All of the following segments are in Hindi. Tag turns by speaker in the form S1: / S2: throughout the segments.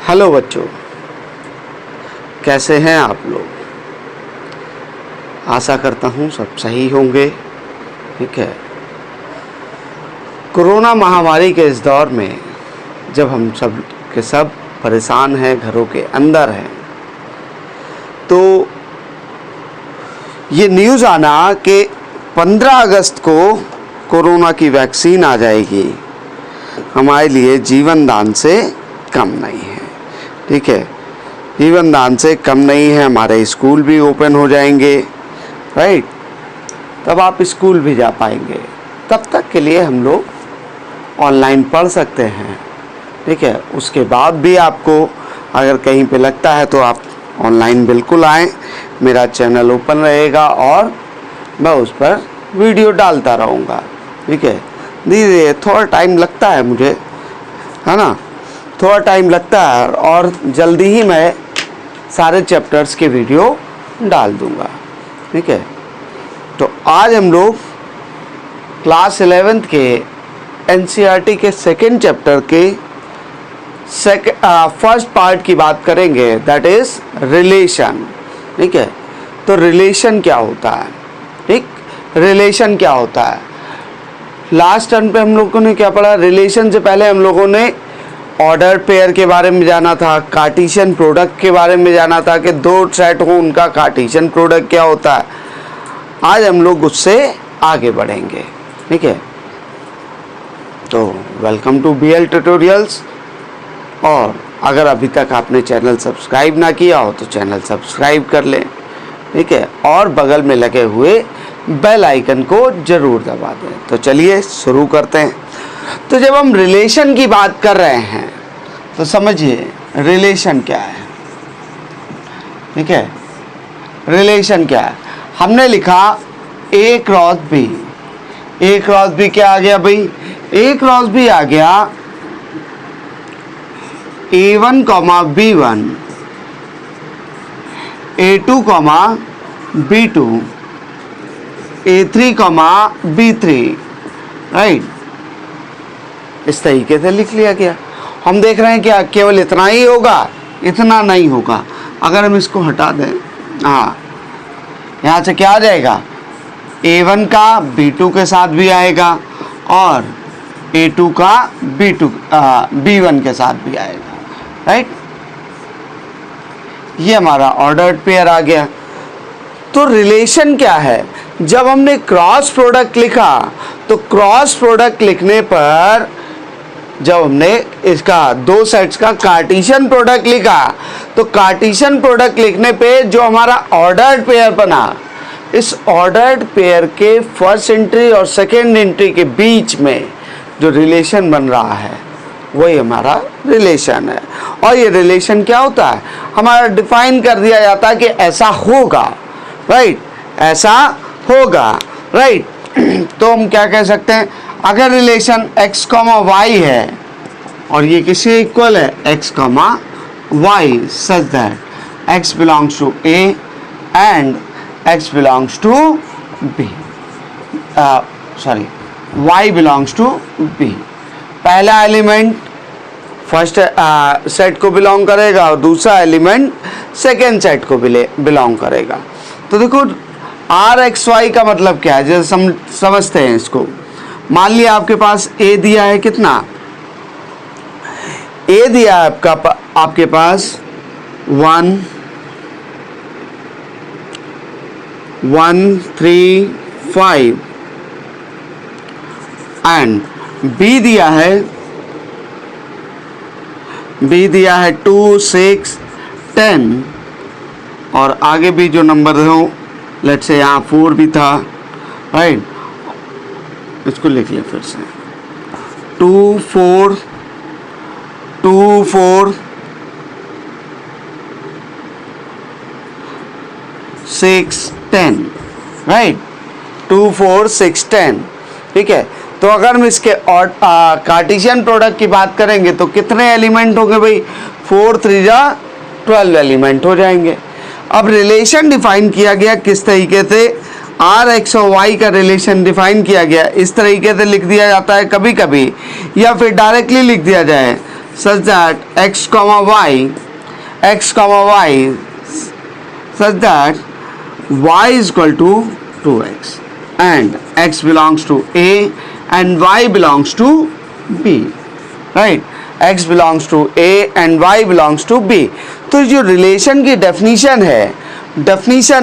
S1: हेलो बच्चों, कैसे हैं आप लोग। आशा करता हूँ सब सही होंगे। ठीक है, कोरोना महामारी के इस दौर में जब हम सब के सब परेशान हैं, घरों के अंदर हैं, तो ये न्यूज़ आना कि 15 अगस्त को कोरोना की वैक्सीन आ जाएगी, हमारे लिए जीवन दान से कम नहीं है। ठीक है, जीवन दान से कम नहीं है। हमारे स्कूल भी ओपन हो जाएंगे, राइट। तब आप स्कूल भी जा पाएंगे। तब तक के लिए हम लोग ऑनलाइन पढ़ सकते हैं। ठीक है, उसके बाद भी आपको अगर कहीं पे लगता है तो आप ऑनलाइन बिल्कुल आएँ। मेरा चैनल ओपन रहेगा और मैं उस पर वीडियो डालता रहूँगा। ठीक है, धीरे थोड़ा टाइम लगता है मुझे, है ना, थोड़ा टाइम लगता है और जल्दी ही मैं सारे चैप्टर्स के वीडियो डाल दूँगा। ठीक है, तो आज हम लोग क्लास 11th के एनसीईआरटी के सेकेंड चैप्टर के फर्स्ट पार्ट की बात करेंगे, दैट इज़ रिलेशन। ठीक है, तो रिलेशन क्या होता है। ठीक, रिलेशन क्या होता है। लास्ट टर्म पे हम लोगों ने क्या पढ़ा। रिलेशन से पहले हम लोगों ने ऑर्डर पेयर के बारे में जाना था, कार्टेशियन प्रोडक्ट के बारे में जाना था कि दो सेट हो उनका कार्टेशियन प्रोडक्ट क्या होता है। आज हम लोग उससे आगे बढ़ेंगे। ठीक है, तो वेलकम टू बीएल ट्यूटोरियल्स। और अगर अभी तक आपने चैनल सब्सक्राइब ना किया हो तो चैनल सब्सक्राइब कर लें। ठीक है, और बगल में लगे हुए बेल आइकन को ज़रूर दबा दें। तो चलिए शुरू करते हैं। तो जब हम रिलेशन की बात कर रहे हैं तो समझिए रिलेशन क्या है। ठीक है, रिलेशन क्या है। हमने लिखा ए क्रॉस बी। ए क्रॉस बी क्या आ गया भाई। ए क्रॉस बी आ गया A1, B1, A2, B2, A3, B3, right. इस तरीके से लिख लिया गया। हम देख रहे हैं क्या केवल इतना ही होगा, इतना नहीं होगा। अगर हम इसको हटा दें, हाँ, यहाँ से क्या आ जाएगा, A1 का B2 के साथ भी आएगा और A2 का B1 के साथ भी आएगा, राइट। ये हमारा ऑर्डर्ड पेयर आ गया। तो रिलेशन क्या है। जब हमने क्रॉस प्रोडक्ट लिखा तो क्रॉस प्रोडक्ट लिखने पर जब हमने इसका दो सेट्स का कार्टेशियन प्रोडक्ट लिखा तो कार्टेशियन प्रोडक्ट लिखने पे जो हमारा ऑर्डर्ड पेयर बना, इस ऑर्डर्ड पेयर के फर्स्ट एंट्री और सेकेंड एंट्री के बीच में जो रिलेशन बन रहा है वही हमारा रिलेशन है। और ये रिलेशन क्या होता है, हमारा डिफाइन कर दिया जाता है कि ऐसा होगा, राइट, ऐसा होगा, राइट। तो हम क्या कह सकते हैं, अगर रिलेशन x, y है और ये किसके इक्वल है, x, y, such that x belongs to A and x belongs to B, y belongs to B। पहला एलिमेंट फर्स्ट सेट को बिलोंग करेगा और दूसरा एलिमेंट सेकेंड सेट को बिलोंग करेगा। तो देखो RXY का मतलब क्या है, जैसे समझते हैं इसको। मान लिया आपके पास A दिया है, कितना A दिया है आपके पास 1 1 3 5 एंड B दिया है 2 6 10 और आगे भी जो नंबर हो, लेट से यहाँ 4 भी था, राइट। इसको लिख ले फिर से 2 4 2 4 6 10, राइट, 2 4 6 10। ठीक है, तो अगर हम इसके कार्टेशियन प्रोडक्ट की बात करेंगे तो कितने एलिमेंट होंगे भाई, 4 3 जा 12 एलिमेंट हो जाएंगे। अब रिलेशन डिफाइन किया गया किस तरीके से, आर एक्स और वाई का रिलेशन डिफाइन किया गया। इस तरीके से लिख दिया जाता है कभी कभी, या फिर डायरेक्टली लिख दिया जाए such that x comma y such that y is equal to 2x and x belongs to A and y belongs to B, right? x belongs to A and y belongs to B. तो जो रिलेशन की डेफिनेशन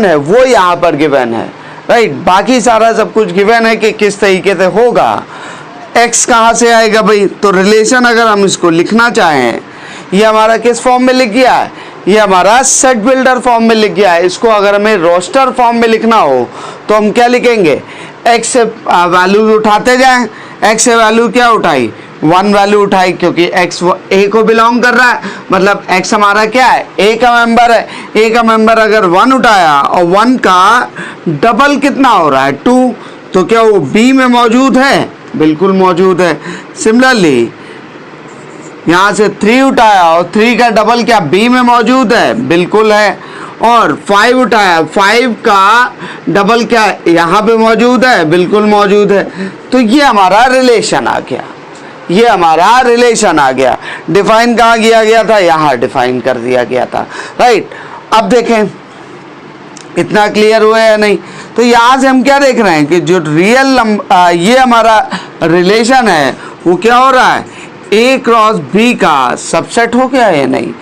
S1: है वो यहाँ पर गिवन है, राइट? बाकी सारा सब कुछ गिवन है कि किस तरीके से होगा। x कहाँ से आएगा भाई? तो रिलेशन अगर हम इसको लिखना चाहें, ये हमारा किस फॉर्म में लिख गया है? ये हमारा सेट बिल्डर फॉर्म में लिख गया है। इसको अगर हमें रोस्टर फॉर्म में लिखना हो तो हम क्या लिखेंगे? x से वैल्यू उठाते जाएं। x से वैल्यू क्या उठाई? 1 वैल्यू उठाई, क्योंकि x a को बिलोंग कर रहा है, मतलब x हमारा क्या है? a का मेंबर है। a का मेंबर अगर 1 उठाया और 1 का डबल कितना हो रहा है? 2, तो क्या वो b में मौजूद है? बिल्कुल मौजूद है। सिमिलरली यहाँ से 3 उठाया और 3 का डबल क्या b में मौजूद है? बिल्कुल है। और 5 उठाया, 5 का डबल क्या यहाँ पे मौजूद है? बिल्कुल मौजूद है। तो ये हमारा रिलेशन आ गया, ये हमारा रिलेशन आ गया। डिफाइन कहाँ किया गया था? यहाँ डिफाइन कर दिया गया था, राइट? अब देखें इतना क्लियर हुआ है या नहीं? तो यहाँ से हम क्या देख रहे हैं कि जो रियल ये हमारा रिलेशन है वो क्या हो रहा है? a क्रॉस b का सबसेट हो गया है या नहीं?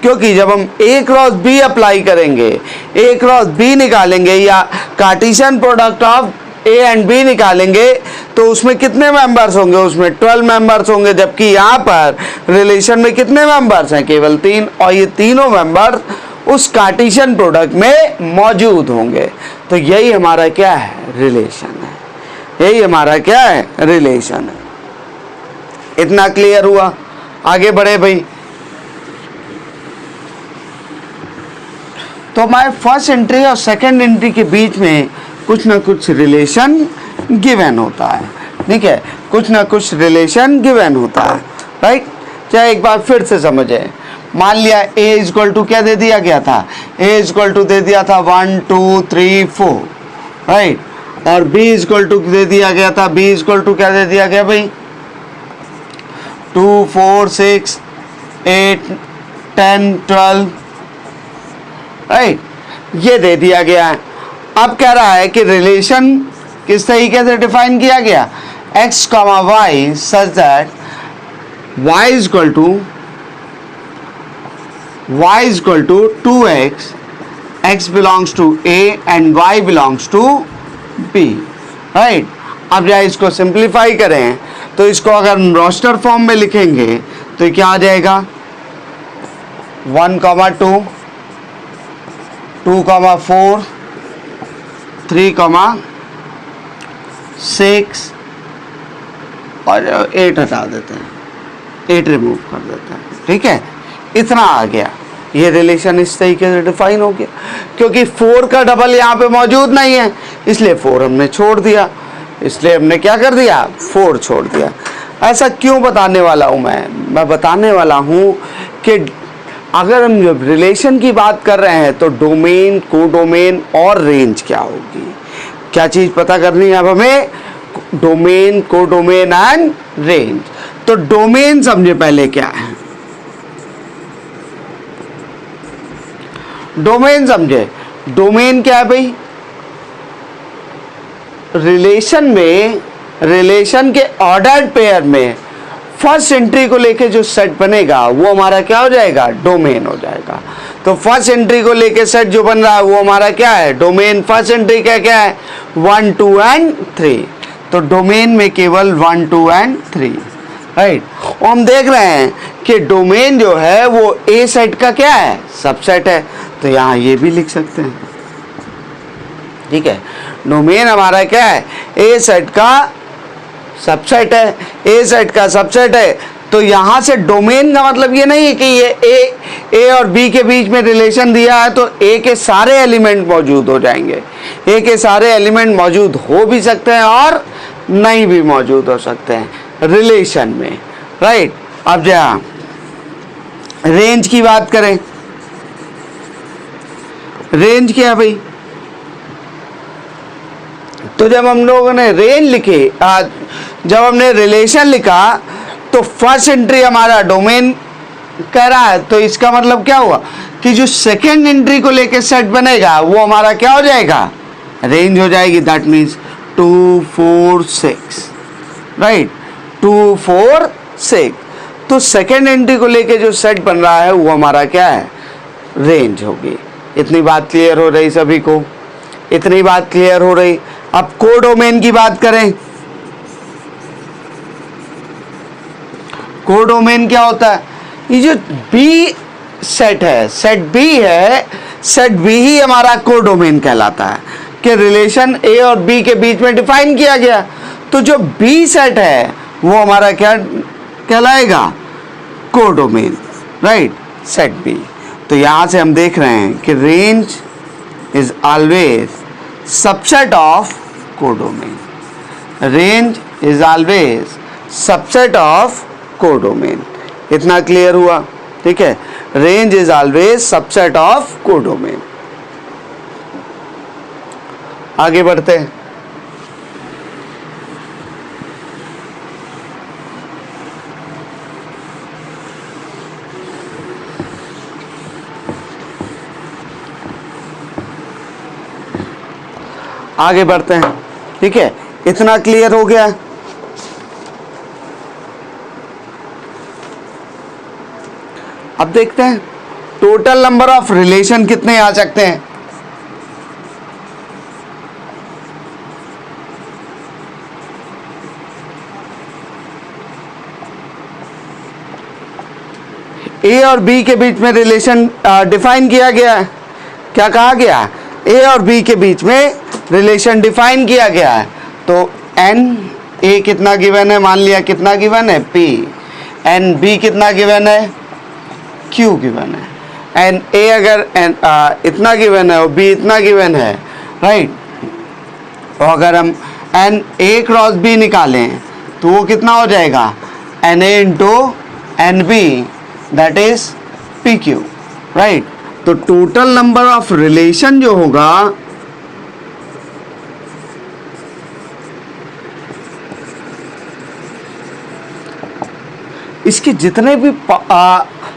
S1: क्योंकि जब हम a क्रॉस b अप्लाई करेंगे, a क्रॉस b निकालेंगे या Cartesian product of a and b निकालेंगे तो उसमें कितने मेंबर्स होंगे? उसमें 12 मेंबर्स होंगे, जबकि यहाँ पर रिलेशन में कितने मेंबर्स हैं? केवल 3, और ये तीनों मेंबर उस कार्टेशियन प्रोडक्ट में मौजूद होंगे। तो यही हमारा क्या है? रिलेशन है। यही हमारा क्या है? रिलेशन है। इतना क्लियर हुआ? आगे बढ़े भाई। तो हमारे फर्स्ट एंट्री और सेकंड एंट्री के बीच में कुछ ना कुछ रिलेशन गिवन होता है, ठीक है? कुछ ना कुछ रिलेशन गिवन होता है, राइट? चाहे एक बार फिर से समझे। मान लिया a इज इक्वल टू क्या दे दिया गया था? a इज इक्वल टू दे दिया था 1 2 3 4, राइट? और b इज इक्वल टू दे दिया गया था, b इज इक्वल टू क्या दे दिया गया भाई? 2 4 6 8 10 12, राइट? ये दे दिया गया है। अब कह रहा है कि रिलेशन किस तरीके से डिफाइन किया गया? x, y such that y is equal to 2x, x belongs to a and y belongs to b, right? अब या इसको सिंप्लीफाई करें तो इसको अगर रोस्टर फॉर्म में लिखेंगे तो क्या आ जाएगा? 1, 2 2, 4 3, 6 और 8 हटा देते हैं, 8 रिमूव कर देते हैं, ठीक है? इतना आ गया। ये रिलेशन इस तरीके से डिफाइन हो गया। क्योंकि 4 का डबल यहाँ पे मौजूद नहीं है, इसलिए 4 हमने छोड़ दिया। इसलिए हमने क्या कर दिया? 4 छोड़ दिया। ऐसा क्यों बताने वाला हूँ मैं बताने वाला हूँ कि अगर हम जब रिलेशन की बात कर रहे हैं तो डोमेन, कोडोमेन और रेंज क्या होगी? क्या चीज़ पता करनी है अब हमें? Domain, codomain and range. तो डोमेन समझे पहले क्या है? डोमेन समझे। डोमेन क्या है भाई? रिलेशन में, रिलेशन के ऑर्डर्ड पेयर में फर्स्ट एंट्री को लेके जो सेट बनेगा वो हमारा क्या हो जाएगा? डोमेन हो जाएगा। तो फर्स्ट एंट्री को लेके सेट जो बन रहा है वो हमारा क्या है? डोमेन। फर्स्ट एंट्री क्या क्या है? 1 2 एंड 3। तो डोमेन में केवल 1 2 एंड 3, राइट? और हम देख रहे हैं कि डोमेन जो है वो ए सेट का क्या है? सबसेट है। तो यहाँ ये भी लिख सकते हैं, ठीक है? डोमेन हमारा क्या है? ए सेट का सबसेट है। ए सेट का सबसेट है। तो यहाँ से डोमेन का मतलब ये नहीं है कि ये ए और बी के बीच में रिलेशन दिया है तो ए के सारे एलिमेंट मौजूद हो जाएंगे। ए के सारे एलिमेंट मौजूद हो भी सकते हैं और नहीं भी मौजूद हो सकते हैं रिलेशन में, राइट? अब जहाँ रेंज की बात करें, रेंज क्या है भाई? तो जब हम लोगों ने रेंज लिखी, जब हमने रिलेशन लिखा तो फर्स्ट एंट्री हमारा डोमेन कह रहा है, तो इसका मतलब क्या हुआ कि जो सेकेंड एंट्री को लेके सेट बनेगा वो हमारा क्या हो जाएगा, रेंज हो जाएगी। That means 2 4 6, right, 2 4 6। तो सेकेंड एंट्री को लेके जो सेट बन रहा है वो हमारा क्या है, रेंज होगी। इतनी बात क्लियर हो रही सभी को, इतनी बात क्लियर हो रही। अब कोडोमेन की बात करें, कोडोमेन क्या होता है, ये जो बी सेट है, सेट बी है, सेट बी ही हमारा कोडोमेन कहलाता है कि रिलेशन ए और बी के बीच में डिफाइन किया गया। तो जो बी सेट है वो हमारा क्या कहलाएगा, कोडोमेन, राइट, सेट बी। तो यहां से हम देख रहे हैं कि range is always subset of codomain, range is always subset of codomain. इतना क्लियर हुआ, ठीक है। Range is always subset of codomain. आगे बढ़ते हैं। आगे बढ़ते हैं, ठीक है। इतना क्लियर हो गया। अब देखते हैं टोटल नंबर ऑफ रिलेशन कितने आ सकते हैं। ए और बी के बीच में रिलेशन डिफाइन किया गया है। क्या कहा गया, ए और बी के बीच में रिलेशन डिफाइन किया गया है। तो एन ए कितना गिवन है, मान लिया कितना गिवन है, पी। एन बी कितना गिवन है, क्यू गिवन है। एन ए अगर इतना गिवन है और बी इतना गिवन है, राइट। और अगर हम एन ए क्रॉस बी निकालें तो वो कितना हो जाएगा, n A into n B, that is P Q, right. तो टोटल नंबर ऑफ रिलेशन जो होगा इसके जितने भी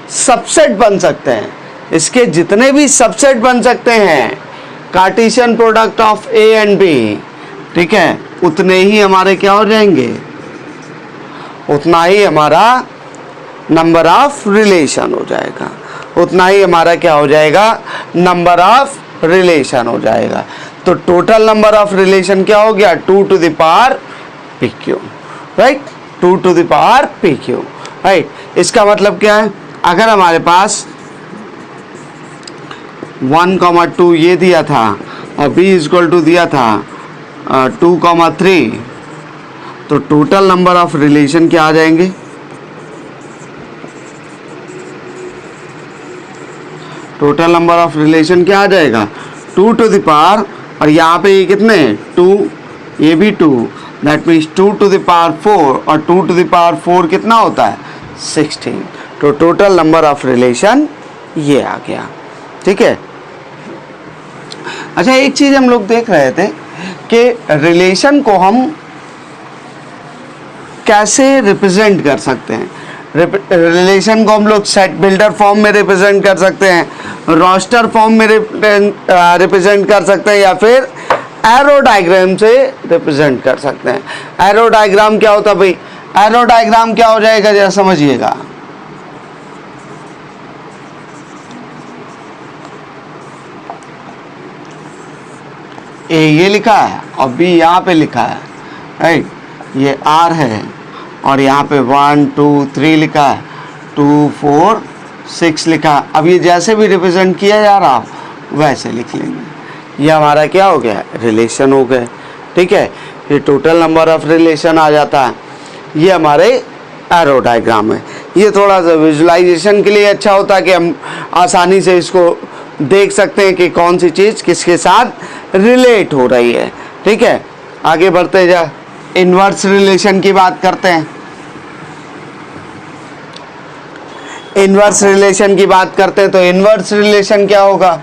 S1: सबसेट बन सकते हैं, इसके जितने भी सबसेट बन सकते हैं, Cartesian product of A and B, ठीक है, उतने ही हमारे क्या हो जाएंगे, उतना ही हमारा नंबर ऑफ रिलेशन हो जाएगा, उतना ही हमारा क्या हो जाएगा, नंबर ऑफ रिलेशन हो जाएगा। तो टोटल नंबर ऑफ रिलेशन क्या हो गया, 2 to the power P Q, right, 2 to the power P Q, right. इसका मतलब क्या है, अगर हमारे पास 1,2 ये दिया था और b इक्वल टू दिया था 2,3, तो टोटल नंबर ऑफ रिलेशन क्या आ जाएंगे, टोटल नंबर ऑफ रिलेशन क्या आ जाएगा, 2 to the power, और यहाँ पे ये कितने 2, ये भी 2, that means 2 to the power 4, और 2 to the power 4 कितना होता है, 16। तो टोटल नंबर ऑफ रिलेशन ये आ गया, ठीक है। अच्छा, एक चीज हम लोग देख रहे थे कि रिलेशन को हम कैसे रिप्रेजेंट कर सकते हैं। रिलेशन को हम लोग सेट बिल्डर फॉर्म में रिप्रेजेंट कर सकते हैं, रोस्टर फॉर्म में रिप्रेजेंट कर सकते हैं, या फिर एरो डायग्राम से रिप्रेजेंट कर सकते हैं। एरो डायग्राम क्या होता है भाई, एरो डायग्राम क्या हो जाएगा जरा समझिएगा। ए ये लिखा है और बी यहाँ पे लिखा है, राइट, ये आर है, और यहाँ पे 1 2 3 लिखा है, 2 4 6 लिखा है। अब ये जैसे भी रिप्रेजेंट किया जा रहा हो वैसे लिख लेंगे। ये हमारा क्या हो गया, रिलेशन हो गए, ठीक है। ये टोटल नंबर ऑफ रिलेशन आ जाता है। ये हमारे एरो डायग्राम है। ये थोड़ा सा विजुअलाइजेशन के लिए अच्छा होता है कि हम आसानी से इसको देख सकते हैं कि कौन सी चीज़ किसके साथ रिलेट हो रही है, ठीक है। आगे बढ़ते जा, इनवर्स रिलेशन की बात करते हैं। इनवर्स रिलेशन की बात करते हैं तो इनवर्स रिलेशन क्या होगा,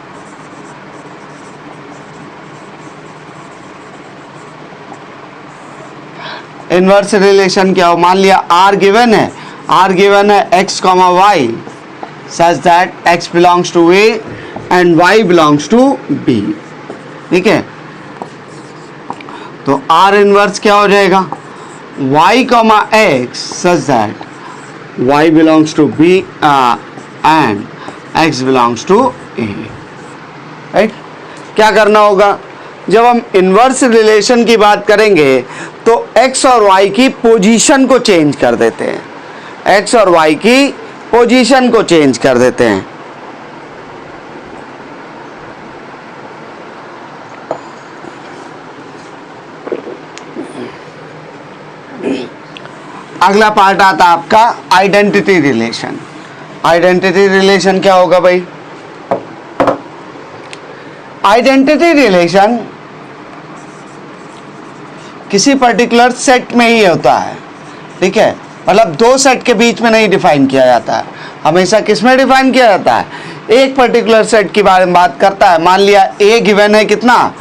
S1: इनवर्स रिलेशन क्या हो, मान लिया आर गिवन है, आर गिवन है x, y, such that x belongs to a and y belongs to b। ठीक है, तो R इनवर्स क्या हो जाएगा, y comma x such that y belongs to b and x belongs to a। Right, क्या करना होगा, जब हम इन्वर्स रिलेशन की बात करेंगे तो x और y की पोजीशन को चेंज कर देते हैं, x और y की पोजीशन को चेंज कर देते हैं। अगला पार्ट आता है आपका आइडेंटिटी रिलेशन। आइडेंटिटी रिलेशन क्या होगा भाई, आइडेंटिटी रिलेशन किसी पर्टिकुलर सेट में ही होता है। ठीक है, मतलब दो सेट के बीच में नहीं डिफाइन किया जाता है, हमेशा किस में डिफाइन किया जाता है, एक पर्टिकुलर सेट के बारे में बात करता है। मान लिया ए गिवन है कितना,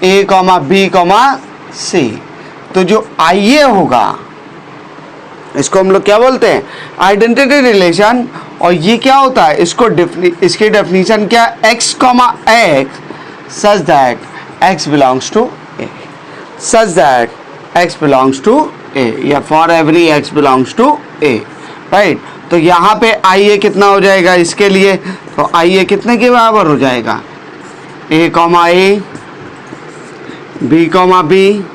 S1: ए कॉमा बी कॉमा सी, तो जो आई ए होगा इसको हम लोग क्या बोलते हैं, आइडेंटिटी रिलेशन। और ये क्या होता है, इसको इसकी डेफिनेशन क्या, x comma x such that x belongs to a, such that x belongs to a, या for every x belongs to a। Right, तो यहाँ पे आई ए कितना हो जाएगा इसके लिए, तो आई ए कितने के बराबर हो जाएगा, a comma A, B comma B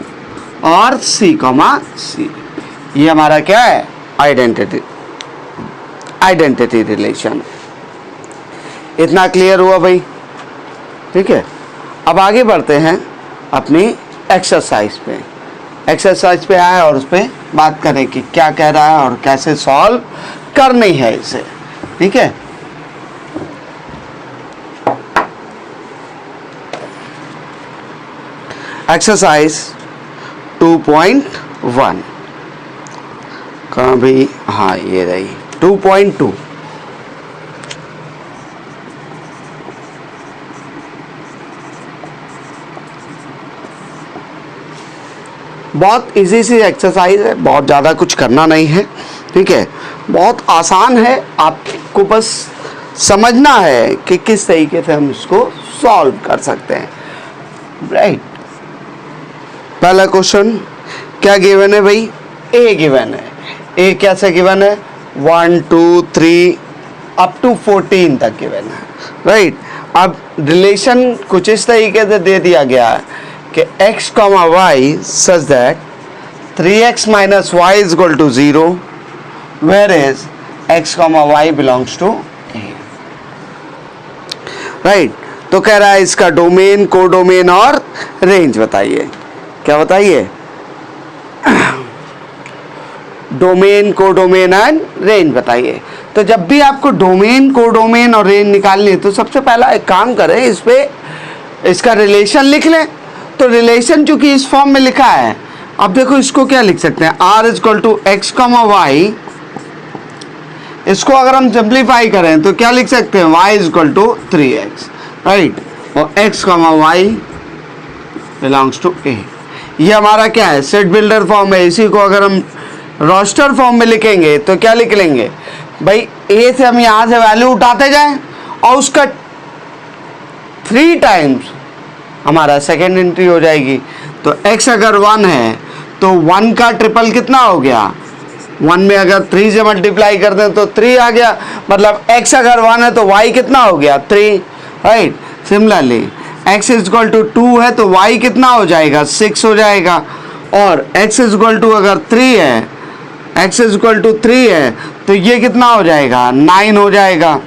S1: और सी कॉमा सी। ये हमारा क्या है, आइडेंटिटी रिलेशन। इतना क्लियर हुआ भाई। ठीक है, अब आगे बढ़ते हैं अपनी एक्सरसाइज पे। एक्सरसाइज पे आए और उस पर बात करें कि क्या कह रहा है और कैसे सॉल्व करनी है इसे। ठीक है, एक्सरसाइज 2.1 कहाँ भी, हाँ ये रही 2.2। बहुत इजी सी एक्सरसाइज है, बहुत ज़्यादा कुछ करना नहीं है। ठीक है, बहुत आसान है, आपको बस समझना है कि किस तरीके से हम इसको सॉल्व कर सकते हैं। राइट, पहला क्वेश्चन क्या गिवन है भाई, ए गिवन है। ए कैसे गिवन है, 1 2 3 अप टू 14 तक गिवन है। राइट, अब रिलेशन कुछ इस तरीके से दे दिया गया है कि x comma y such that 3x minus y is equal to 0 where is x comma y belongs to a। Right, तो कह रहा है इसका डोमेन, कोडोमेन और रेंज बताइए। क्या बताइए, डोमेन, कोडोमेन एंड रेंज बताइए। तो जब भी आपको डोमेन, कोडोमेन और रेंज निकालनी है तो सबसे पहला एक काम करें, इस पे इसका रिलेशन लिख लें। तो रिलेशन चूंकि इस फॉर्म में लिखा है, अब देखो इसको क्या लिख सकते हैं, r is equal to x comma y. इसको अगर हम सिंप्लीफाई करें तो क्या लिख सकते हैं, y is equal to 3x। Right, और x comma y belongs to a। ये हमारा क्या है, सेट बिल्डर फॉर्म है। इसी को अगर हम रोस्टर फॉर्म में लिखेंगे तो क्या लिख लेंगे भाई, a से हम यहाँ से वैल्यू उठाते जाएं और उसका 3 टाइम्स हमारा सेकेंड एंट्री हो जाएगी। तो x अगर 1 है तो 1 का ट्रिपल कितना हो गया, 1 में अगर 3 से मल्टीप्लाई कर दें तो 3 आ गया, मतलब x अगर 1 है तो y कितना हो गया, 3। Right, similarly x is equal to 2 है तो y कितना हो जाएगा, 6 हो जाएगा। और x इज इक्वल टू अगर 3 है, x इज इक्वल टू 3 है तो ये कितना हो जाएगा, 9 हो जाएगा।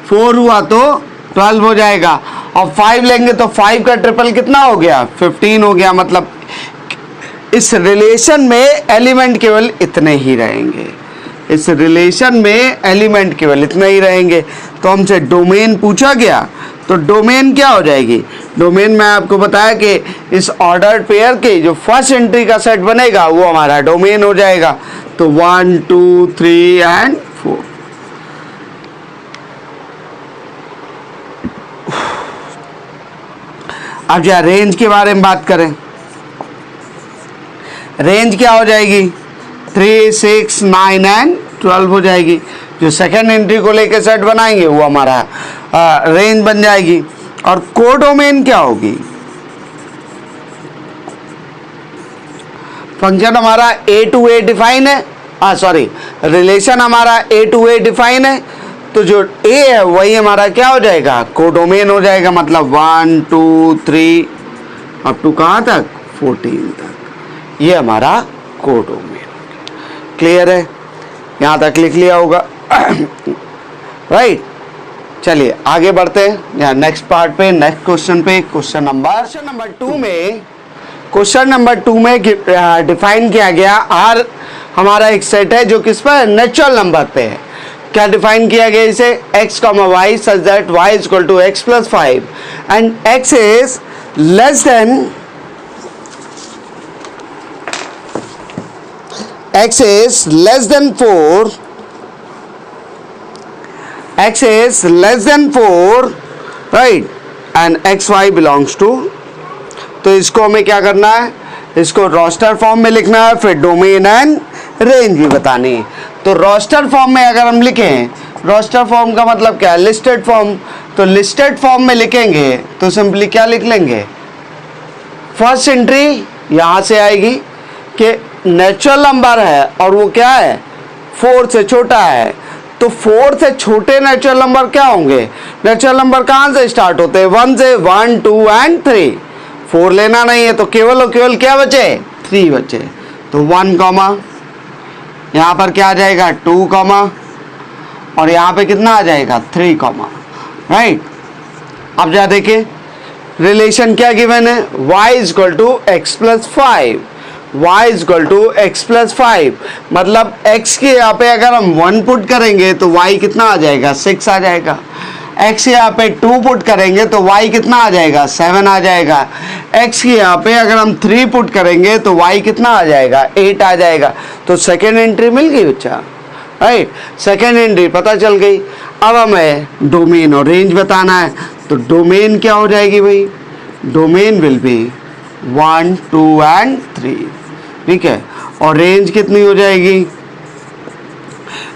S1: 4 हुआ तो 12 हो जाएगा, और 5 लेंगे तो 5 का ट्रिपल कितना हो गया, 15 हो गया। मतलब इस रिलेशन में एलिमेंट केवल इतने ही रहेंगे, इस रिलेशन में एलिमेंट केवल इतने ही रहेंगे। तो हमसे डोमेन पूछा गया, तो डोमेन क्या हो जाएगी, डोमेन में आपको बताया कि इस ऑर्डर्ड पेयर के जो फर्स्ट एंट्री का सेट बनेगा वो हमारा डोमेन हो जाएगा। तो 1 2 3 एंड 4। अब जो रेंज के बारे में बात करें, रेंज क्या हो जाएगी, 3 6 9 एंड 12 हो जाएगी। जो सेकेंड एंट्री को लेके सेट बनाएंगे वो हमारा रेंज बन जाएगी। और कोडोमेन क्या होगी? फंक्शन हमारा ए टू ए डिफाइन है, रिलेशन हमारा ए टू ए डिफाइन है, तो जो ए है वही हमारा क्या हो जाएगा? कोडोमेन हो जाएगा। मतलब 1 2 3 अप टू कहाँ तक? 14 तक, ये हमारा कोडोमेन। क्लियर है? यहाँ तक लिख लिया होगा। राइट, चलिए आगे बढ़ते हैं यहाँ नेक्स्ट पार्ट पे, नेक्स्ट क्वेश्चन पे। क्वेश्चन नंबर 2 में डिफाइन किया गया आर हमारा एक सेट है जो किस पर? नेचुरल नंबर पे है। क्या डिफाइन किया गया इसे? x, y such that y is equal to x plus 5 and x is less than 4, right, and xy belongs to, तो इसको हमें क्या करना है? इसको रोस्टर फॉर्म में लिखना है, फिर डोमेन एंड रेंज भी बतानी है। तो रोस्टर फॉर्म में अगर हम लिखें, रोस्टर फॉर्म का मतलब क्या है? Listed form. तो लिस्टेड फॉर्म में लिखेंगे तो सिंपली क्या लिख लेंगे? फर्स्ट एंट्री यहाँ से आएगी कि नेचुरल नंबर है और वो क्या है? 4 से छोटा है। तो 4 से छोटे नेचुरल नंबर क्या होंगे? नेचुरल नंबर कहाँ से स्टार्ट होते हैं? 1 से, 1 2 एंड 3। 4 लेना नहीं है तो केवल और केवल क्या बचे? 3 बचे। तो 1 कॉमा, यहाँ पर क्या आ जाएगा? 2 कॉमा, और यहाँ पे कितना आ जाएगा? 3 कॉमा। राइट, अब जा देखिए रिलेशन क्या गिवन है? y is equal to x plus 5। y is equal to x plus 5 मतलब x के यहाँ पे अगर हम 1 पुट करेंगे तो y कितना आ जाएगा? 6 आ जाएगा। x यहाँ पे 2 पुट करेंगे तो y कितना आ जाएगा? 7 आ जाएगा। x के यहाँ पे अगर हम 3 पुट करेंगे तो y कितना आ जाएगा? 8 आ जाएगा। तो सेकेंड एंट्री मिल गई बच्चा। राइट, सेकेंड एंट्री पता चल गई। अब हमें डोमेन और रेंज बताना है। तो डोमेन क्या हो जाएगी भाई? डोमेन विल बी 1 2 एंड 3, ठीक है। और रेंज कितनी हो जाएगी?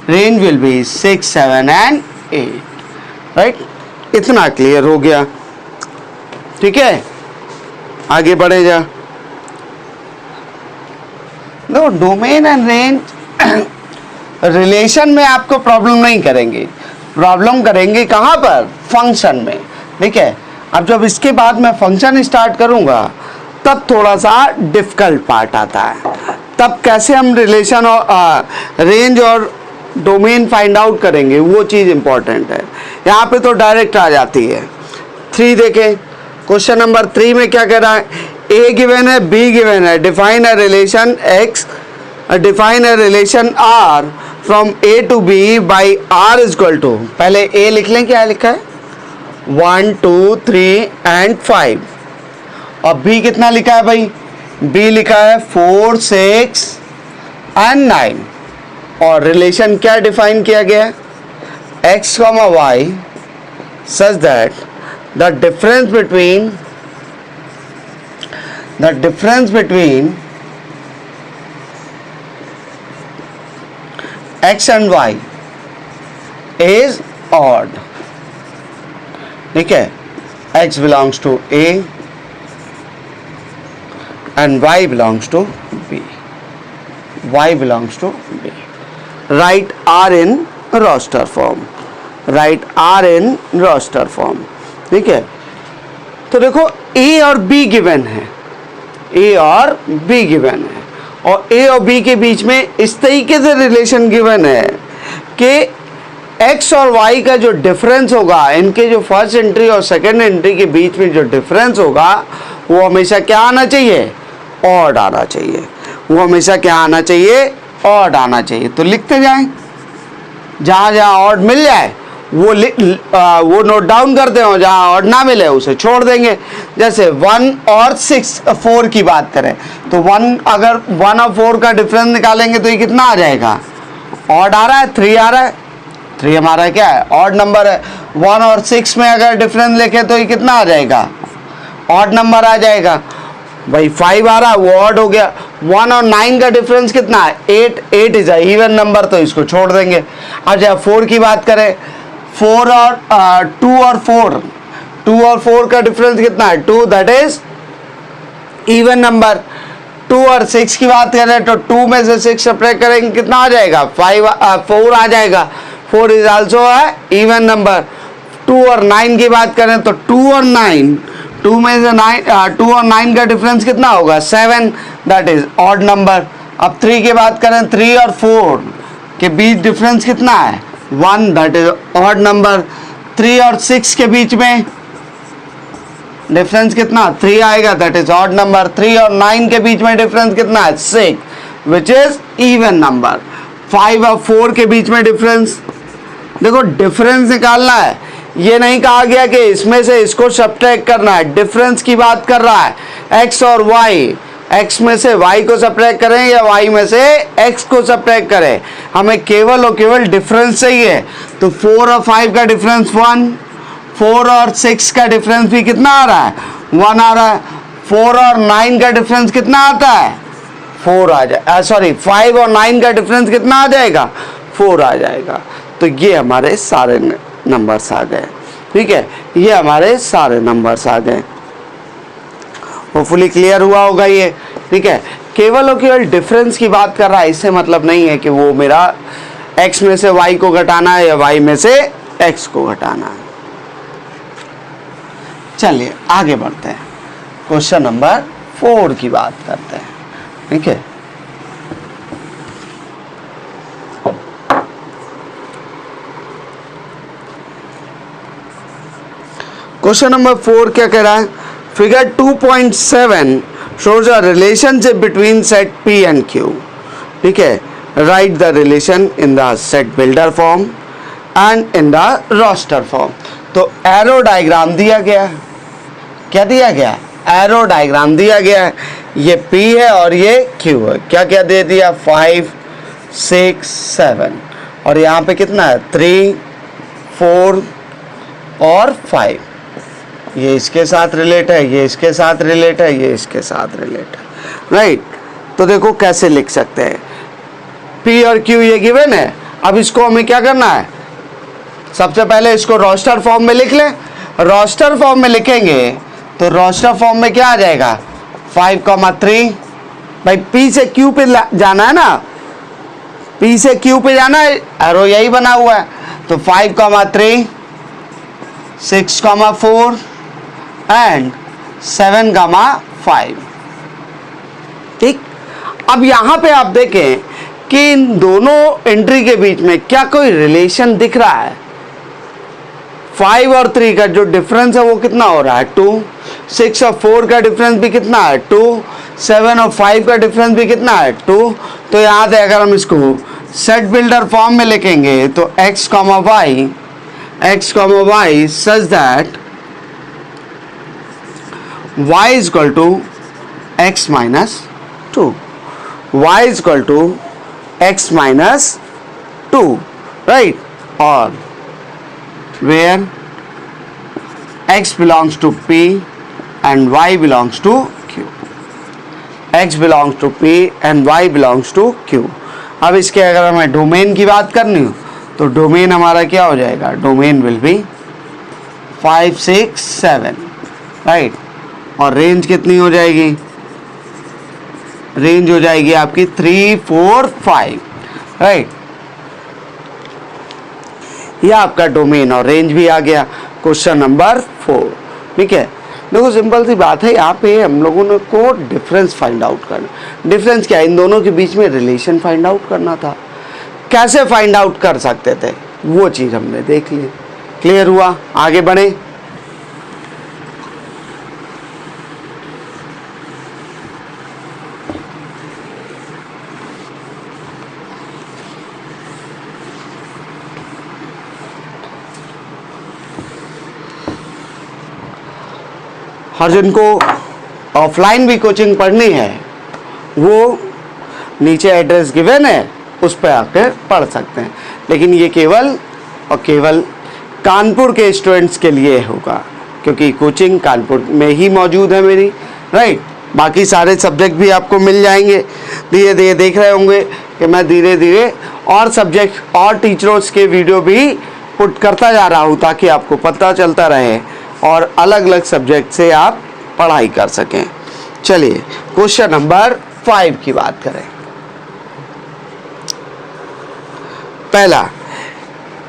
S1: Range will be 6 7 and 8। Right, इतना क्लियर हो गया, ठीक है। आगे बढ़े जा। देखो डोमेन एंड रेंज रिलेशन में आपको प्रॉब्लम नहीं करेंगे, प्रॉब्लम करेंगे कहाँ पर? फंक्शन में, ठीक है। अब जब इसके बाद मैं फंक्शन स्टार्ट करूँगा तब थोड़ा सा डिफिकल्ट पार्ट आता है। तब कैसे हम रिलेशन और रेंज और डोमेन फाइंड आउट करेंगे वो चीज़ इंपॉर्टेंट है। यहाँ पे तो डायरेक्ट आ जाती है। 3 देखें, क्वेश्चन नंबर 3 में क्या कह रहा है? ए गिवन है, बी गिवन है, define a relation x, define a relation r from a to b by r is equal to, पहले a लिख लें, क्या लिखा है? 1 2 3 एंड 5। और b कितना लिखा है भाई? b लिखा है 4 6 एंड 9। और रिलेशन क्या डिफाइन किया गया है? x, y such that the difference between x and y is odd, ठीक है। x belongs to a and y belongs to b, write r in roster form, ठीक है। तो देखो a और b गिवन है, और a और b के बीच में इस तरीके से रिलेशन गिवन है कि x और y का जो डिफरेंस होगा, इनके जो फर्स्ट एंट्री और सेकेंड एंट्री के बीच में जो डिफरेंस होगा वो हमेशा क्या आना चाहिए? ऑड आना चाहिए। ऑड आना चाहिए। तो लिखते जाएं, जहाँ जहाँ ऑड मिल जाए वो नोट डाउन करते हो, जहाँ ऑड ना मिले उसे छोड़ देंगे। जैसे 1 और 4 की बात करें तो 1 अगर 1 और 4 का डिफरेंस निकालेंगे तो ये कितना आ जाएगा? ऑड आ रहा है, 3 आ रहा है। 3 हमारा क्या है? ऑड नंबर है। 1 और 6 में अगर डिफरेंस लिखे तो ये कितना आ जाएगा? ऑड नंबर आ जाएगा भाई। 5 आ रहा है, वो ऑड हो गया। 1 और 9 का डिफरेंस कितना है 8, 8 इज इवन नंबर, तो इसको छोड़ देंगे। अब जब 4 की बात करें, 4 और 2 और 4, 2 और 4 का डिफरेंस कितना है 2, दैट इज इवन नंबर। 2 और 6 की बात करें तो 2 में से 6 सब्ट्रैक्ट करेंगे कितना आ जाएगा 4 आ जाएगा, 4 इज आल्सो है इवन नंबर। 2 और 9 की बात करें तो 2 और 9, 2 में से 2 और 9 का डिफरेंस कितना होगा 7, दैट इज ऑड नंबर। अब 3 की बात करें, 3 और 4 के बीच डिफरेंस कितना है 1, दैट इज ऑड नंबर। 3 और 6 के बीच में डिफरेंस कितना 3 आएगा, दैट इज ऑड नंबर। 3 और 9 के बीच में डिफरेंस कितना है 6, विच इज इवन नंबर। 5 और 4 के बीच में डिफरेंस, देखो डिफरेंस निकालना है, ये नहीं कहा गया कि इसमें से इसको सब्ट्रैक्ट करना है, डिफरेंस की बात कर रहा है। x और y, x में से y को सब्ट्रैक्ट करें या y में से x को सब्ट्रैक्ट करें, हमें केवल और केवल डिफरेंस चाहिए। तो 4 और 5 का डिफरेंस 1, 4 और 6 का डिफरेंस भी कितना आ रहा है 1 आ रहा है। 4 और 9 का डिफरेंस कितना आता है 4 आ जाए, सॉरी 5 और 9 का डिफरेंस कितना आ जाएगा 4 आ जाएगा। तो ये हमारे सारे नंबर्स आ गए, ठीक है, ये हमारे सारे नंबर्स आ गए। होपफुली क्लियर हुआ होगा ये, ठीक है। केवल और केवल डिफरेंस की बात कर रहा है, इससे मतलब नहीं है कि वो मेरा x में से y को घटाना है या y में से x को घटाना है। चलिए आगे बढ़ते हैं, क्वेश्चन नंबर 4 की बात करते हैं, ठीक है। क्वेश्चन नंबर 4 क्या कह रहा है, figure 2.7 shows a relationship between set P and Q, ठीक है। Write the relation in the set builder form and in the roster form. तो एरो डायग्राम दिया गया है, क्या दिया गया एरो डायग्राम दिया गया है, ये P है और ये Q है। क्या क्या दे दिया 5, 6, 7 और यहाँ पे कितना है 3, 4 और 5। ये इसके साथ रिलेट है, ये इसके साथ रिलेट है, ये इसके साथ रिलेट है, राइट। तो देखो कैसे लिख सकते हैं, P और Q ये गिवन है। अब इसको हमें क्या करना है, सबसे पहले इसको रोस्टर फॉर्म में लिख लें। रोस्टर फॉर्म में लिखेंगे तो रोस्टर फॉर्म में क्या आ जाएगा 5,3, भाई P से Q पे जाना है ना, P से Q पे जाना है, एरो यही बना हुआ है। तो 5,3, 6,4 एंड 7,5, ठीक। अब यहाँ पे आप देखें कि इन दोनों एंट्री के बीच में क्या कोई रिलेशन दिख रहा है। 5 और 3 का जो डिफरेंस है वो कितना हो रहा है 2, 6 और 4 का डिफरेंस भी कितना है 2, 7 और 5 का डिफरेंस भी कितना है 2। तो यहाँ से अगर हम इसको सेट बिल्डर फॉर्म में लिखेंगे तो x, y such that y is equal to x minus 2, y is equal to x minus 2, right, or where x belongs to P and y belongs to Q, x belongs to P and y belongs to Q। अब इसके अगर हमें डोमेन की बात करनी हो तो डोमेन हमारा क्या हो जाएगा, डोमेन विल बी 5, 6, 7, राइट। और रेंज कितनी हो जाएगी, रेंज हो जाएगी आपकी 3, 4, 5, राइट। यह आपका डोमेन और रेंज भी आ गया क्वेश्चन नंबर 4, ठीक है। देखो सिंपल सी बात है, यहाँ पे हम लोगों ने को डिफरेंस फाइंड आउट करना। डिफरेंस क्या, इन दोनों के बीच में रिलेशन फाइंड आउट करना था। कैसे फाइंड आउट कर सकते थे वो चीज़ हमने देख ली, क्लियर हुआ। आगे बढ़े, और जिनको ऑफलाइन भी कोचिंग पढ़नी है वो नीचे एड्रेस गिवन है, उस पर आकर पढ़ सकते हैं। लेकिन ये केवल और केवल कानपुर के स्टूडेंट्स के लिए होगा, क्योंकि कोचिंग कानपुर में ही मौजूद है मेरी, राइट। बाकी सारे सब्जेक्ट भी आपको मिल जाएंगे। धीरे धीरे देख रहे होंगे कि मैं धीरे धीरे और सब्जेक्ट और टीचर्स के वीडियो भी पुट करता जा रहा हूँ ताकि आपको पता चलता रहे और अलग अलग सब्जेक्ट से आप पढ़ाई कर सकें। चलिए क्वेश्चन नंबर 5 की बात करें।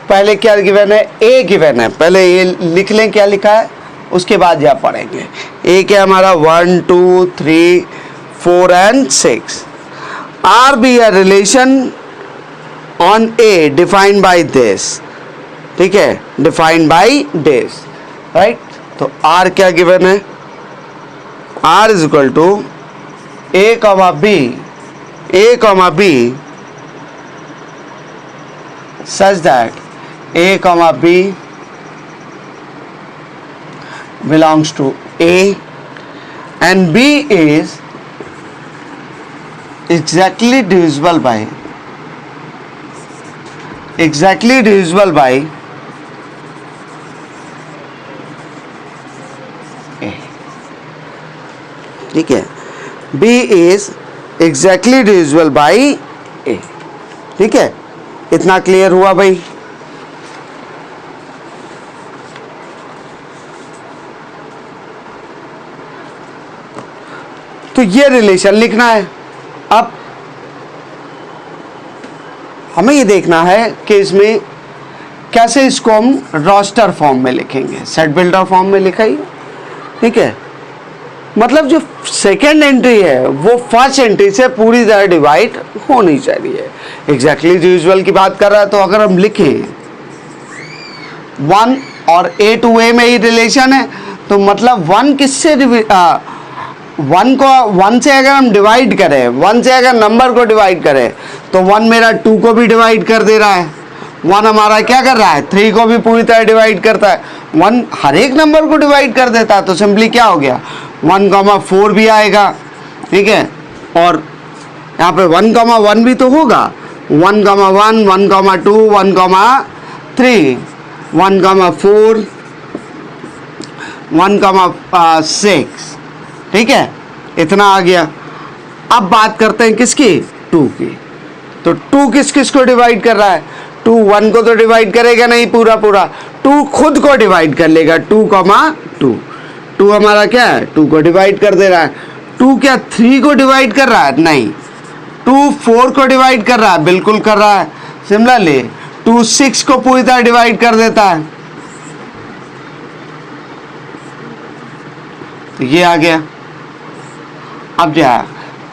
S1: पहले क्या गिवन है? ए गिवन है। पहले ये लिख लें क्या लिखा है, उसके बाद यह पढ़ेंगे। ए क्या हमारा 1 2 3 4 and 6 R be a relation on A defined by this. ठीक है, डिफाइंड बाय दिस, राइट। तो आर क्या गिवन है? R is equal to A comma B such that a comma b belongs to a and b is exactly divisible by a. ठीक है, b is exactly divisible by a। ठीक है, इतना क्लियर हुआ भाई? तो ये रिलेशन लिखना है। अब हमें ये देखना है कि इसमें कैसे इसको हम रोस्टर फॉर्म में लिखेंगे। सेट बिल्डर फॉर्म में लिखा ही, ठीक है। मतलब जो सेकेंड एंट्री है वो फर्स्ट एंट्री से पूरी तरह डिवाइड होनी चाहिए। एग्जैक्टली डिविजिबल की बात कर रहा है, तो अगर हम लिखें 1 और ए टू ए में ही रिलेशन है, तो मतलब 1 किससे 1 से अगर हम डिवाइड करें, 1 से अगर नंबर को डिवाइड करें, तो 1 मेरा 2 को भी डिवाइड कर दे रहा है। 1 हमारा क्या कर रहा है? 3 को भी पूरी तरह डिवाइड करता है। 1 हर एक नंबर को डिवाइड कर देता है, तो सिंपली क्या हो गया? 1,4 भी आएगा, ठीक है। और यहाँ पे 1,1 भी तो होगा। 1,1 1,2 1,3 1,4 1,6, ठीक है, इतना आ गया। अब बात करते हैं किसकी? 2 की। तो 2 किस किस को डिवाइड कर रहा है? 2 1 को तो डिवाइड करेगा नहीं पूरा, 2 खुद को डिवाइड कर लेगा। 2,2 2 हमारा क्या है? 2 को डिवाइड कर दे रहा है। 2 क्या 3 को डिवाइड कर रहा है? नहीं। 2 4 को डिवाइड कर रहा है? बिल्कुल कर रहा है। सिमिलरली 2 6 को पूरी तरह डिवाइड कर देता है। तो ये आ गया। अब जो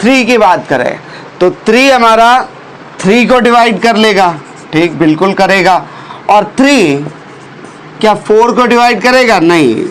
S1: 3 की बात करें, तो 3 हमारा 3 को डिवाइड कर लेगा, ठीक, बिल्कुल करेगा। और 3 क्या 4 को डिवाइड करेगा? नहीं।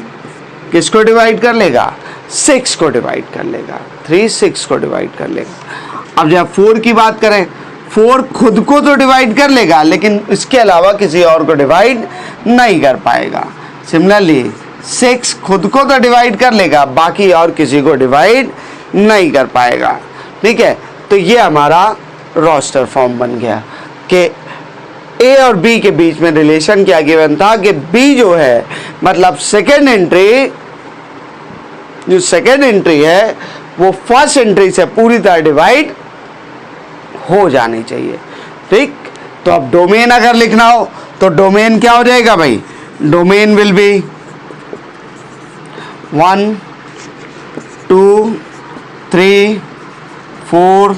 S1: किसको डिवाइड कर लेगा? 6 को डिवाइड कर लेगा। 3 6 को डिवाइड कर लेगा। अब जब 4 की बात करें, 4 खुद को तो डिवाइड कर लेगा, लेकिन इसके अलावा किसी और को डिवाइड नहीं कर पाएगा। सिमिलरली 6 खुद को तो डिवाइड कर लेगा, बाकी और किसी को डिवाइड नहीं कर पाएगा, ठीक है। तो ये हमारा रोस्टर फॉर्म बन गया कि ए और बी के बीच में रिलेशन क्या गिवन था कि बी जो है, मतलब सेकेंड एंट्री, जो सेकेंड एंट्री है वो फर्स्ट एंट्री से पूरी तरह डिवाइड हो जानी चाहिए, ठीक। तो अब डोमेन अगर लिखना हो तो डोमेन क्या हो जाएगा भाई? Domain will be 1 2 3 4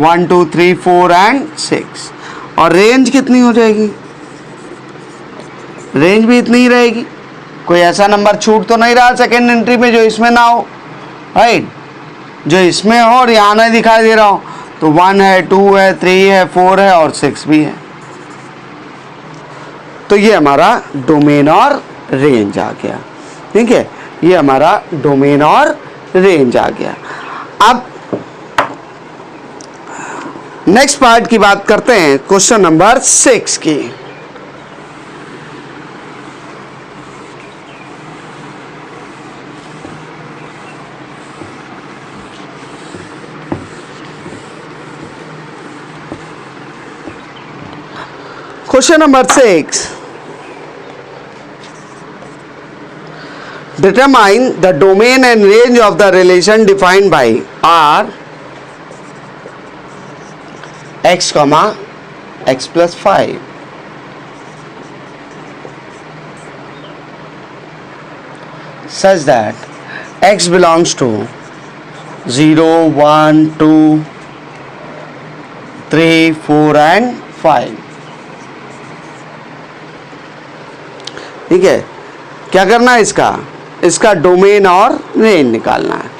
S1: 1 2 3 4 and 6। और रेंज कितनी हो जाएगी? रेंज भी इतनी ही रहेगी। कोई ऐसा नंबर छूट तो नहीं रहा सेकेंड एंट्री में जो इसमें ना हो, राइट। जो इसमें हो और यहाँ नहीं दिखाई दे रहा हो, तो 1 है, 2 है, 3 है, 4 है और 6 भी है। तो ये हमारा डोमेन और रेंज आ गया, ठीक है। ये हमारा डोमेन और रेंज आ गया। अब नेक्स्ट पार्ट की बात करते हैं, क्वेश्चन नंबर 6 की। Question number 6, determine the domain and range of the relation defined by R x comma x plus 5 such that x belongs to 0, 1, 2, 3, 4 and 5. ठीक है, क्या करना है इसका डोमेन और रेंज निकालना है।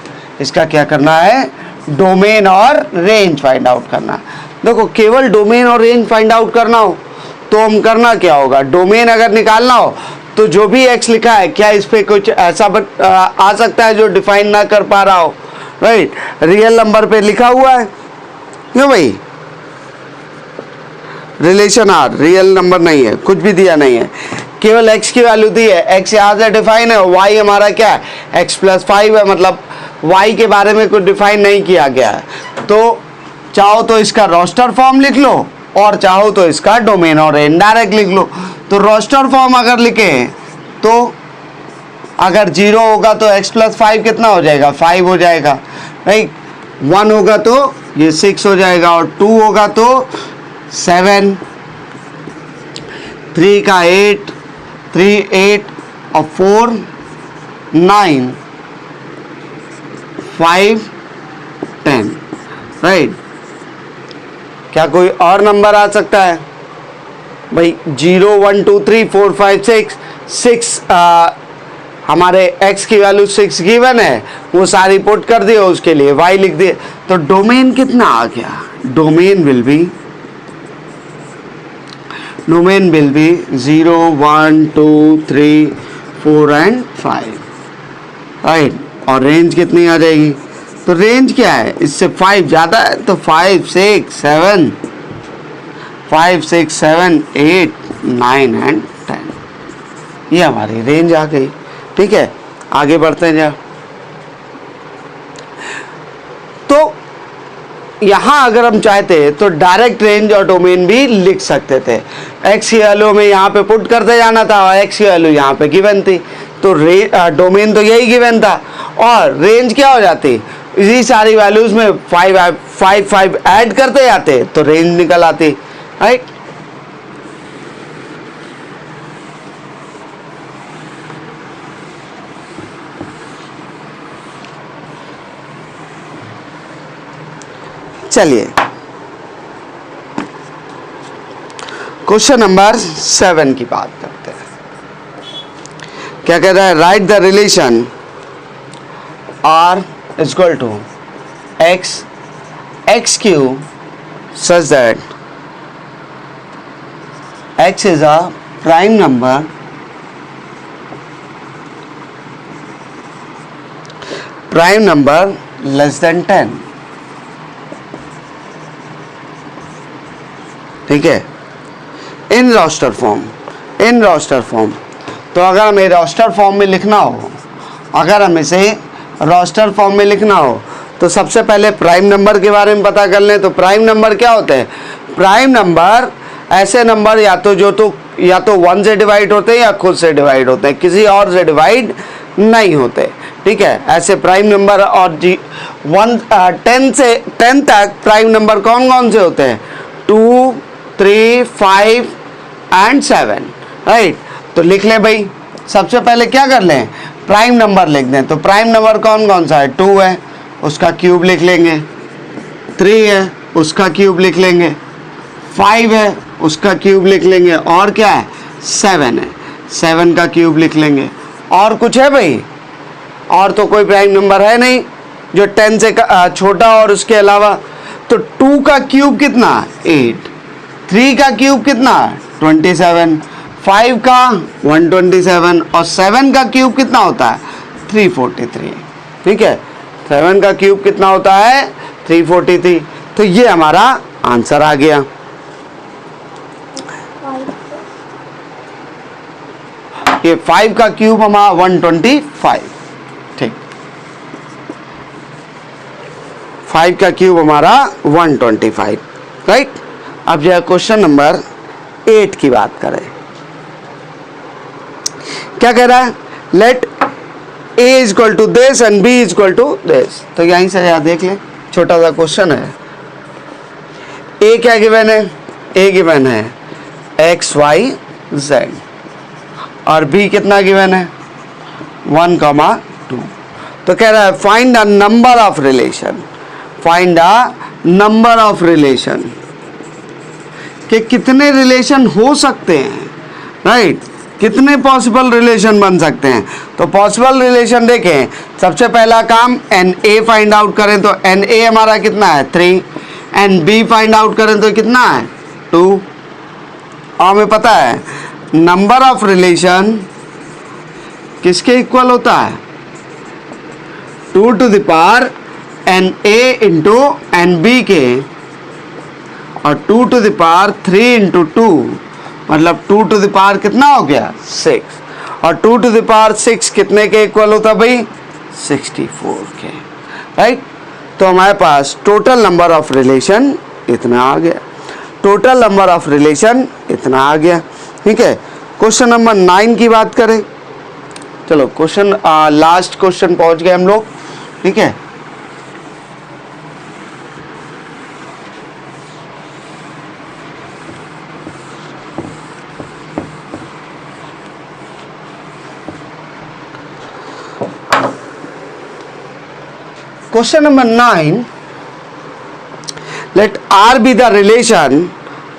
S1: इसका क्या करना है, डोमेन और रेंज फाइंड आउट करना है। देखो केवल डोमेन और रेंज फाइंड आउट करना हो तो हम करना क्या होगा, डोमेन अगर निकालना हो तो जो भी x लिखा है क्या इस पे कुछ ऐसा आ सकता है जो डिफाइन ना कर पा रहा हो, राइट। रियल नंबर पे लिखा हुआ है क्यों भाई, रिलेशन आर रियल नंबर नहीं है, कुछ भी दिया नहीं है, केवल x की वैल्यू दी है। x यहाँ से डिफाइन है, y हमारा क्या है x प्लस 5 है, मतलब y के बारे में कुछ डिफाइन नहीं किया गया है। तो चाहो तो इसका रोस्टर फॉर्म लिख लो और चाहो तो इसका डोमेन और रेंज डायरेक्ट लिख लो। तो रोस्टर फॉर्म अगर लिखे तो अगर 0 होगा तो x प्लस 5 कितना हो जाएगा, 5 हो जाएगा, राइट। 1 होगा तो ये 6 हो जाएगा और 2 होगा तो 7, 3 का 8, 3 8 और 4 9, 5 10, राइट। क्या कोई और नंबर आ सकता है भाई, 0 1 2 3 4 5 6 हमारे x की वैल्यू 6 गिवन है, वो सारी पुट कर दिए, उसके लिए y लिख दिए। तो डोमेन कितना आ गया, domain will be 0 1 2 3 4 and 5, right. और रेंज कितनी आ जाएगी, तो रेंज क्या है, इससे 5 ज़्यादा है तो 5 6 7 5 6 7 8 9 एंड 10, ये हमारी रेंज आ गई। ठीक है, आगे बढ़ते हैं। तो यहाँ अगर हम चाहते तो डायरेक्ट रेंज और डोमेन भी लिख सकते थे। x की वैल्यू में यहाँ पे पुट करते जाना था और x की वैल्यू यहाँ पे गिवन थी, तो डोमेन तो यही गिवन था और रेंज क्या हो जाती, इसी सारी वैल्यूज में 5 ऐड करते जाते तो रेंज निकल आती, राइट। चलिए क्वेश्चन नंबर 7 की बात करते हैं। क्या कह रहा है, write the relation R is equal to x cube such that x is a prime number less than 10। ठीक है, इन रोस्टर फॉर्म। तो अगर हमें रोस्टर फॉर्म में लिखना हो, तो सबसे पहले प्राइम नंबर के बारे में पता कर लें। तो प्राइम नंबर क्या होते हैं, प्राइम नंबर ऐसे नंबर या तो 1 से डिवाइड होते हैं या खुद से डिवाइड होते हैं, किसी और से डिवाइड नहीं होते। ठीक है, ऐसे प्राइम नंबर और 10 से 10 तक प्राइम नंबर कौन कौन से होते हैं, 2 3 5 एंड 7, राइट। तो लिख लें भाई, सबसे पहले क्या कर लें, प्राइम नंबर लिख दें। तो प्राइम नंबर कौन कौन सा है, 2 है उसका क्यूब लिख लेंगे, 3 है उसका क्यूब लिख लेंगे, 5 है उसका क्यूब लिख लेंगे, और क्या है 7 है, 7 का क्यूब लिख लेंगे। और कुछ है भाई, और तो कोई प्राइम नंबर है नहीं जो 10 से छोटा और उसके अलावा। तो 2 का क्यूब कितना, 8, 3 का क्यूब कितना, 27, 5 का 127 और 7 का क्यूब कितना होता है, 343। ठीक है, 7 का क्यूब कितना होता है, 343। तो ये हमारा आंसर आ गया। ये 5 का क्यूब हमारा 125। ठीक, 5 का क्यूब हमारा 125, राइट। अब जो है क्वेश्चन नंबर 8 की बात करें। क्या कह रहा है, let A is equal to this and B is equal to this. तो यहीं से यहाँ देख लें, छोटा सा क्वेश्चन है। A क्या गिवन है? A गिवन है x y z और B कितना गिवन है? 1,2। तो कह रहा है find the number of relation, find the number of relation, कि कितने रिलेशन हो सकते हैं, राइट? कितने पॉसिबल रिलेशन बन सकते हैं। तो पॉसिबल रिलेशन देखें, सबसे पहला काम एन ए फाइंड आउट करें तो एन ए हमारा कितना है? 3। एन बी फाइंड आउट करें तो कितना है? 2। और हमें पता है नंबर ऑफ रिलेशन किसके इक्वल होता है? 2 to the power n A into n B के, और 2 टू द पावर 3 इंटू 2, मतलब 2 टू द पावर कितना हो गया? 6। और 2 टू द पावर 6 कितने के इक्वल होता भाई? 64 के, राइट? तो हमारे पास टोटल नंबर ऑफ रिलेशन इतना आ गया, टोटल नंबर ऑफ रिलेशन इतना आ गया, ठीक है। क्वेश्चन नंबर 9 की बात करें, चलो क्वेश्चन लास्ट क्वेश्चन पहुंच गए हम लोग, ठीक है। Question number 9, let R be the relation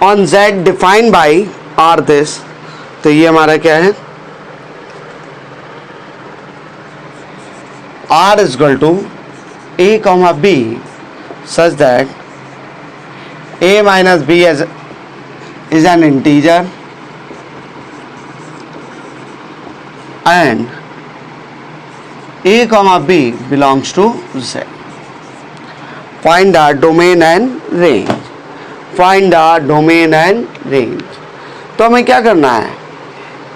S1: on Z defined by R this। तो ये हमारा क्या है? R is equal to A comma B such that A minus B is an integer and A comma B belongs to Z। Find the domain and range, find the domain and range। तो हमें क्या करना है?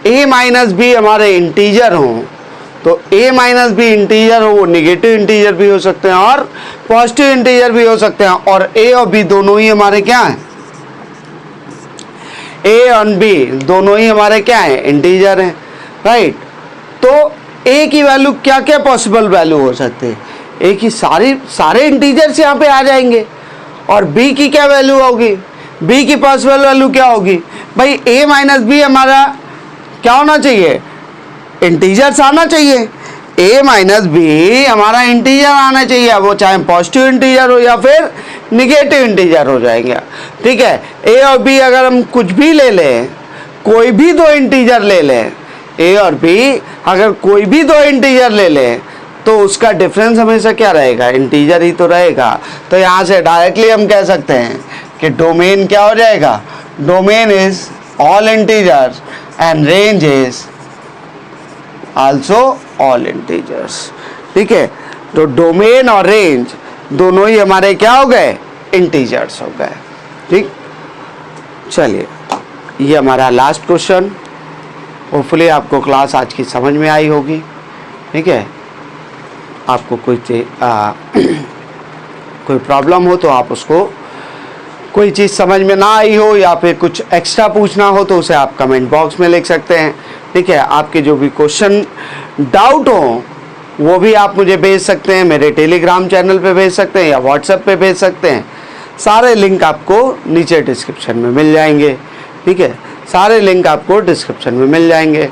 S1: A माइनस बी हमारे इंटीजर हों, तो A माइनस बी इंटीजर हो, वो निगेटिव इंटीजर भी हो सकते हैं और पॉजिटिव इंटीजर भी हो सकते हैं, और A और B दोनों ही हमारे क्या हैं? A और B दोनों ही हमारे क्या हैं? इंटीजर हैं, राइट? तो A की वैल्यू क्या क्या पॉसिबल वैल्यू हो सकते हैं? A की सारे इंटीजर्स यहाँ पे आ जाएंगे। और B की क्या वैल्यू होगी? B की पॉसिबल वैल्यू क्या होगी भाई? A माइनस बी हमारा क्या होना चाहिए? इंटीजर्स आना चाहिए। A माइनस बी हमारा इंटीजर आना चाहिए, वो चाहे पॉजिटिव इंटीजर हो या फिर निगेटिव इंटीजर हो जाएंगे, ठीक है। A और B अगर हम कुछ भी ले लें, कोई भी दो इंटीजर ले लें, A और B अगर कोई भी दो इंटीजर ले लें, तो उसका डिफरेंस हमेशा क्या रहेगा? इंटीजर ही तो रहेगा। तो यहाँ से डायरेक्टली हम कह सकते हैं कि डोमेन क्या हो जाएगा? Domain is all integers and range is also all integers, ठीक है। तो डोमेन और रेंज दोनों ही हमारे क्या हो गए? इंटीजर्स हो गए, ठीक। चलिए, ये हमारा लास्ट क्वेश्चन। होपफुली आपको क्लास आज की समझ में आई होगी, ठीक है। आपको कोई प्रॉब्लम हो तो आप उसको, कोई चीज़ समझ में ना आई हो या फिर कुछ एक्स्ट्रा पूछना हो तो उसे आप कमेंट बॉक्स में लिख सकते हैं, ठीक है। आपके जो भी क्वेश्चन डाउट हो वो भी आप मुझे भेज सकते हैं, मेरे टेलीग्राम चैनल पे भेज सकते हैं या व्हाट्सएप पे भेज सकते हैं। सारे लिंक आपको नीचे डिस्क्रिप्शन में मिल जाएंगे, ठीक है। सारे लिंक आपको डिस्क्रिप्शन में मिल जाएंगे।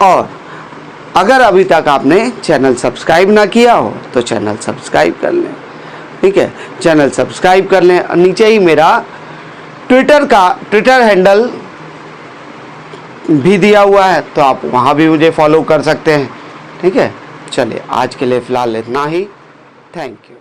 S1: और अगर अभी तक आपने चैनल सब्सक्राइब ना किया हो तो चैनल सब्सक्राइब कर लें, ठीक है। चैनल सब्सक्राइब कर लें। नीचे ही मेरा ट्विटर हैंडल भी दिया हुआ है, तो आप वहाँ भी मुझे फॉलो कर सकते हैं, ठीक है। चलिए, आज के लिए फ़िलहाल इतना ही। Thank you.